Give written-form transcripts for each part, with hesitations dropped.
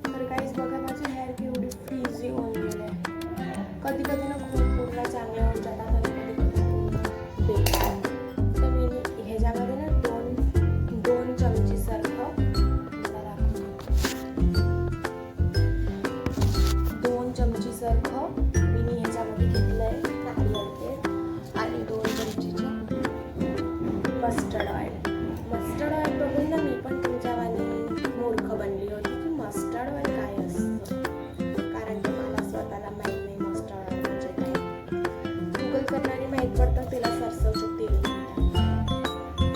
तर गाईज बघा माझे हेअर केवढे फ्रीझी होऊन गेले. कधी कधी ना खूप पूर्ण चांगले होऊन जातात आणि कधी कधी पूर्ण बेकार. तर मी ह्याच्यामध्ये ना दोन चमची सारखं मी ह्याच्यामध्ये घेतलंय नारियल तेल आणि 2 चमचीचं मस्टर्ड ऑइल बघून ना मी पण तुमच्यावानी मूर्ख बनली होती की मस्टर्ड ऑइल काय असतं, कारण की मला स्वतःला माहीत नाही मस्टर्ड ऑइल म्हणजे काय. गुगल करणारी माहीत पडतं तिला सरसवचं तेल म्हणतात.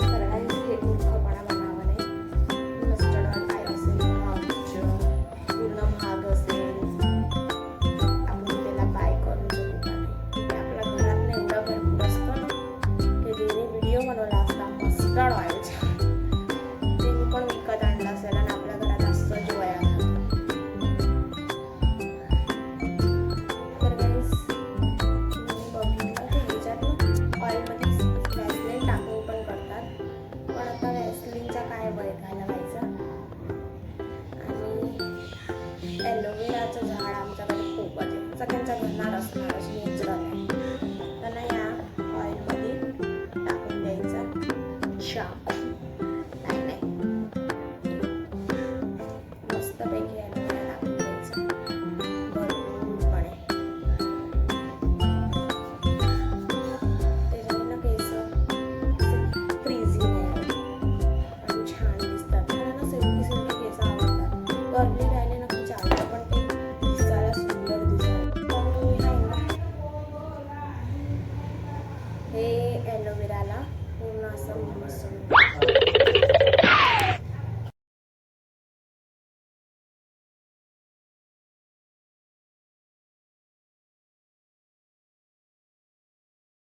सगळ्यांनी हे मूर्खपणा बनावा नाही. मस्टर्ड ऑइल काय असेल पूर्ण महाग असेल, आपण त्याला बाय करून जगू का नाही. ते आपल्या घरात एवढं भरपूर असतं ना की ज्याने व्हिडिओ बनवला असता मस्टर्ड ऑइलचा, ते मी पण विकत आणलं असेल आणि आपल्या घरात असतं जे वया घालतो. तर गाईज मी बघितलं की ह्याच्यात ना ऑइलमध्ये व्हॅसलीन टाकून पण करतात, पण आता व्हॅसलीनचा काय वय घालवायचा. आणि ॲलोवेराचं झाड आमच्याकडे खूपच आहे, सगळ्यांच्या घरणार असणारच नेचरल आहे. त्यांना या ऑइलमध्ये टाकून द्यायचा शाप. मस्तपैकी ॲलोवेरा टाकून द्यायचा भरपूरपणे. त्याच्याने ना केस फ्रीझी नाही आणि छान दिसतात. मला ना सिल्की केस आवडतात. कर्ली राहिले ना की चालतं, पण ते दिसायला सुंदर दिसतात. पण मी आहे ना हे ॲलोवेराला पूर्ण असं